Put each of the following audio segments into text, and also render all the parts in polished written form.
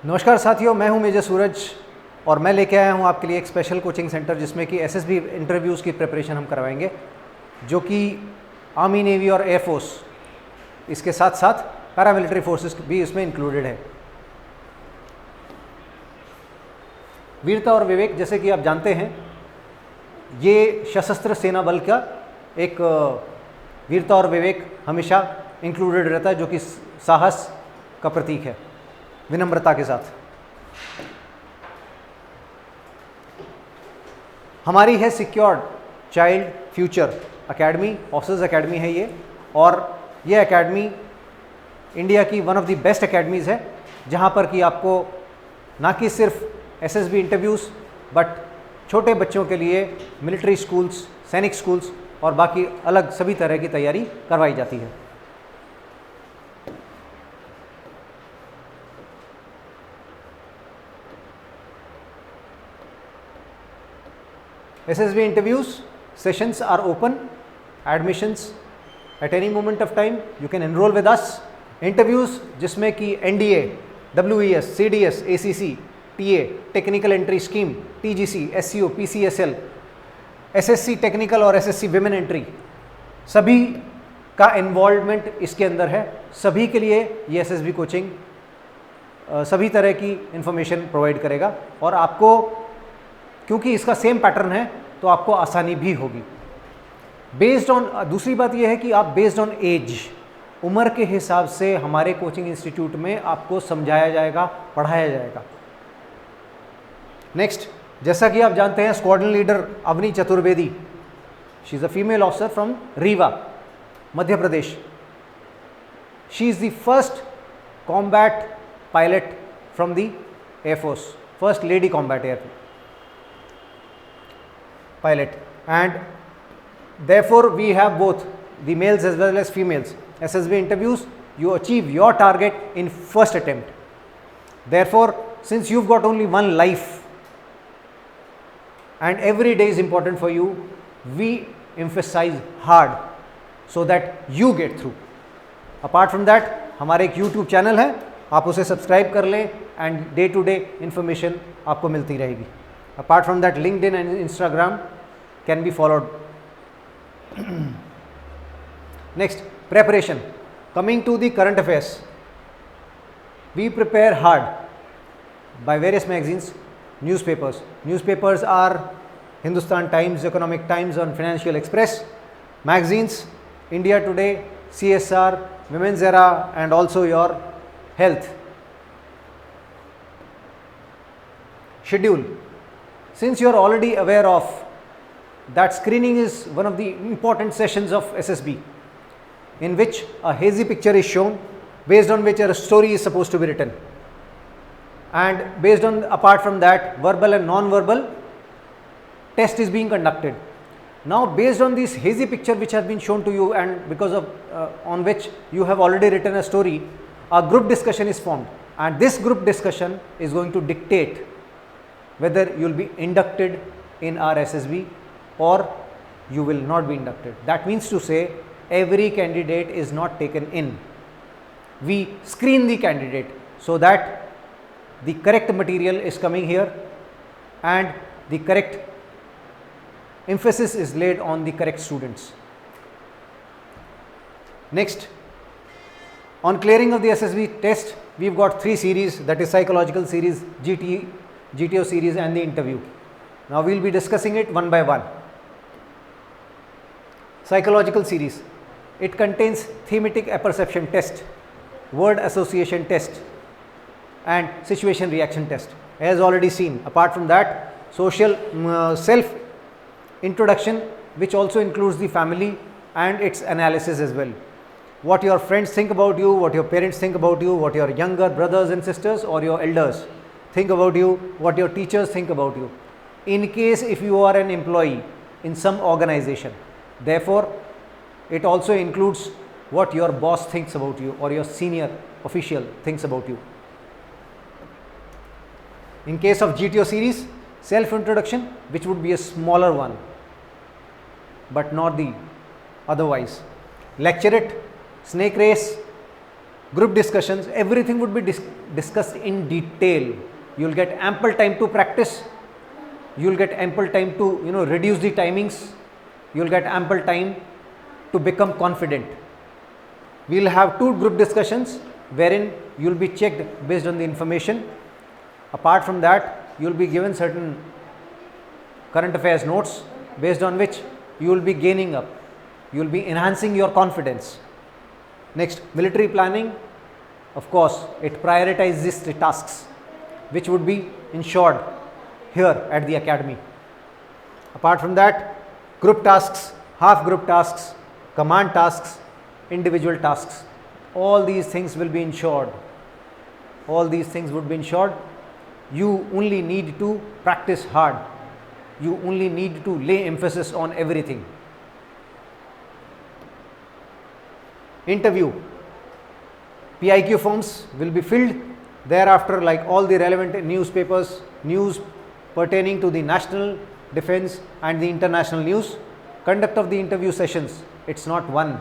नमस्कार साथियों, मैं हूं मेजर सूरज और मैं लेके आया हूं आपके लिए एक स्पेशल कोचिंग सेंटर जिसमें कि एसएसबी इंटरव्यूज़ की प्रिपरेशन हम करवाएंगे, जो कि आर्मी, नेवी और एयरफोर्स, इसके साथ साथ पैरामिलिट्री फोर्सेस भी इसमें इंक्लूडेड है। वीरता और विवेक, जैसे कि आप जानते हैं, ये सशस्त्र सेना बल का एक वीरता और विवेक हमेशा इंक्लूडेड रहता है, जो कि साहस का प्रतीक है, विनम्रता के साथ। हमारी है secured child future academy, officers academy है ये, और ये एकेडमी इंडिया की one of the best academies है, जहाँ पर कि आपको ना कि सिर्फ एसएसबी इंटरव्यूज़ बट छोटे बच्चों के लिए मिलिट्री स्कूल्स, सैनिक स्कूल्स और बाकी अलग सभी तरह की तैयारी करवाई जाती है। SSB interviews sessions are open, admissions at any moment of time, you can enroll with us. Interviews जिसमें कि NDA, WES, CDS, ACC, TA, Technical Entry Scheme, TGC, SCO, PCSL, SSC Technical और SSC Women Entry, सभी का involvement इसके अंदर है। सभी के लिए ये SSB कोचिंग सभी तरह की इंफॉर्मेशन प्रोवाइड करेगा और आपको, क्योंकि इसका सेम पैटर्न है, तो आपको आसानी भी होगी। बेस्ड ऑन, दूसरी बात यह है कि आप बेस्ड ऑन एज, उम्र के हिसाब से हमारे कोचिंग इंस्टीट्यूट में आपको समझाया जाएगा, पढ़ाया जाएगा। नेक्स्ट, जैसा कि आप जानते हैं, squadron leader Avani Chaturvedi, she is a female officer from Rewa, Madhya Pradesh. She is the first combat pilot from the air force, first lady combat air pilot, and therefore we have both the males as well as females. SSB interviews, you achieve your target in first attempt. Therefore, since you've got only one life and every day is important for you, we emphasize hard so that you get through. Apart from that, हमारे एक YouTube channel है, आप उसे subscribe कर लें and day to day information आपको मिलती रहेगी। Apart from that, LinkedIn and Instagram can be followed. Next, preparation. Coming to the current affairs, we prepare hard by various magazines, newspapers. Newspapers are Hindustan Times, Economic Times and Financial Express. Magazines, India Today, CSR, Women's Era and also your health. Schedule. Since you are already aware of that, screening is one of the important sessions of SSB, in which a hazy picture is shown, based on which a story is supposed to be written, and based on, apart from that, verbal and non-verbal test is being conducted. Now, based on this hazy picture which has been shown to you, and because of on which you have already written a story, a group discussion is formed, and this group discussion is going to dictate whether you will be inducted in our SSB or you will not be inducted. That means to say, every candidate is not taken in. We screen the candidate so that the correct material is coming here and the correct emphasis is laid on the correct students. Next, on clearing of the SSB test, we've got 3 series, that is psychological series, GTO series and the interview. Now we will be discussing it one by one. Psychological series, it contains thematic apperception test, word association test and situation reaction test, as already seen. Apart from that, social self introduction, which also includes the family and its analysis as well. What your friends think about you, what your parents think about you, what your younger brothers and sisters or your elders think about you, what your teachers think about you. In case if you are an employee in some organization, therefore it also includes what your boss thinks about you or your senior official thinks about you. In case of GTO series, self introduction, which would be a smaller one but not the otherwise. Lecturate, snake race, Group discussions, everything would be discussed in detail. You will get ample time to practice. You will get ample time to reduce the timings. You will get ample time to become confident. We will have 2 group discussions wherein you will be checked based on the information. Apart from that, you will be given certain current affairs notes based on which you will be gaining up. You will be enhancing your confidence. Next, military planning, of course, it prioritizes the tasks which would be ensured here at the academy. Apart from that, group tasks, half group tasks, command tasks, individual tasks, all these things will be ensured. All these things would be ensured. You only need to practice hard. You only need to lay emphasis on everything. Interview. PIQ forms will be filled. Thereafter, like all the relevant newspapers, news pertaining to the national, defense and the international news, conduct of the interview sessions, it's not one.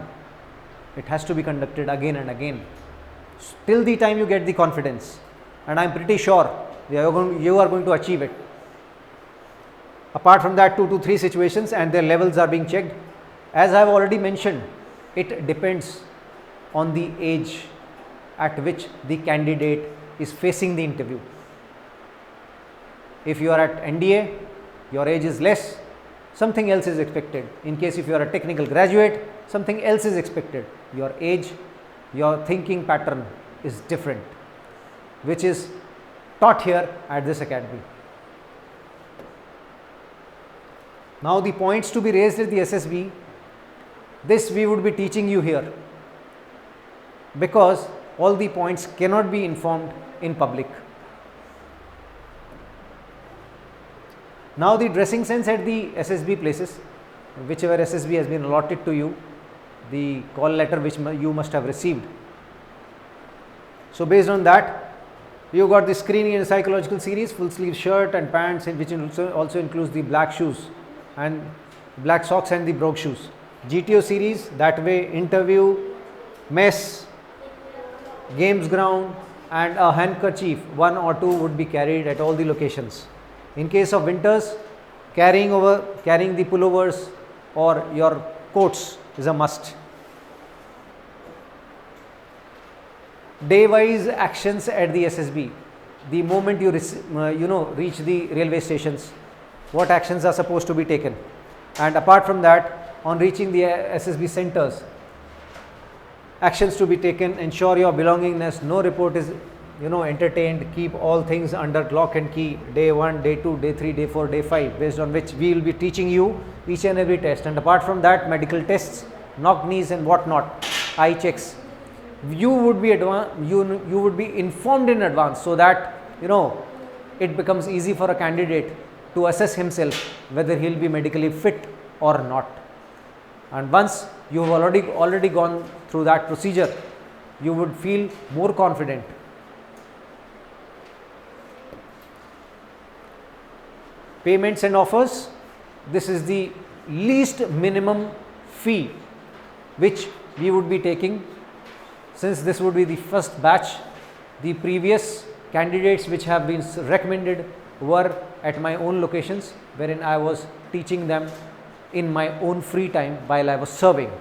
It has to be conducted again and again till the time you get the confidence, and I am pretty sure you are going to achieve it. Apart from that, 2 to 3 situations and their levels are being checked. As I have already mentioned, it depends on the age at which the candidate is facing the interview. If you are at NDA, your age is less, something else is expected. In case if you are a technical graduate, something else is expected. Your age, your thinking pattern is different, which is taught here at this academy. Now the points to be raised at the SSB, this we would be teaching you here, because all the points cannot be informed in public. Now the dressing sense at the SSB places, whichever SSB has been allotted to you, the call letter which you must have received. So based on that, you got the screening and psychological series, full sleeve shirt and pants, which also includes the black shoes and black socks and the brogue shoes. GTO series, that way interview, mess, games ground and a handkerchief, 1 or 2 would be carried at all the locations. In case of winters, carrying the pullovers or your coats is a must. Day-wise actions at the SSB. The moment you reach the railway stations, what actions are supposed to be taken, and apart from that, on reaching the SSB centers, actions to be taken. Ensure your belongingness. No report is entertained. Keep all things under lock and key. Day 1, day 2, day 3, day 4, day 5, based on which we will be teaching you each and every test. And apart from that, medical tests, knock knees and whatnot, eye checks. You would be you would be informed in advance, so that it becomes easy for a candidate to assess himself whether he will be medically fit or not. And once you have already gone through that procedure, you would feel more confident. Payments and offers. This is the least minimum fee which we would be taking, since this would be the first batch. The previous candidates which have been recommended were at my own locations, wherein I was teaching them in my own free time while I was serving.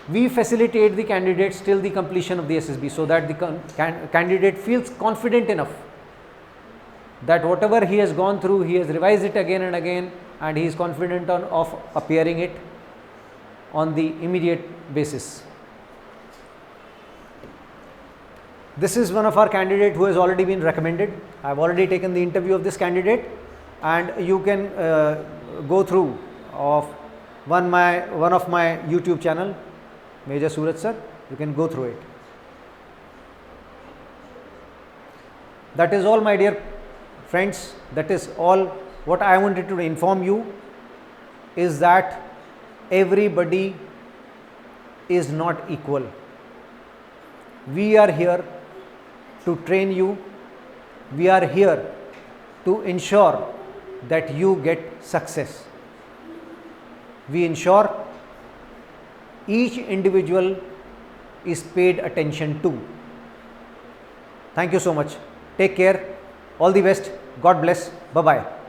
We facilitate the candidates till the completion of the SSB, so that the candidate feels confident enough that whatever he has gone through, he has revised it again and again, and he is confident of appearing it on the immediate basis. This is one of our candidate who has already been recommended. I have already taken the interview of this candidate, and you can go through of one of my YouTube channel, Major Suraj sir. You can go through it. That is all, my dear friends. That is all. What I wanted to inform you is that everybody is not equal. We are here to train you. We are here to ensure that you get success. We ensure each individual is paid attention to. Thank you so much. Take care. All the best. God bless. Bye bye.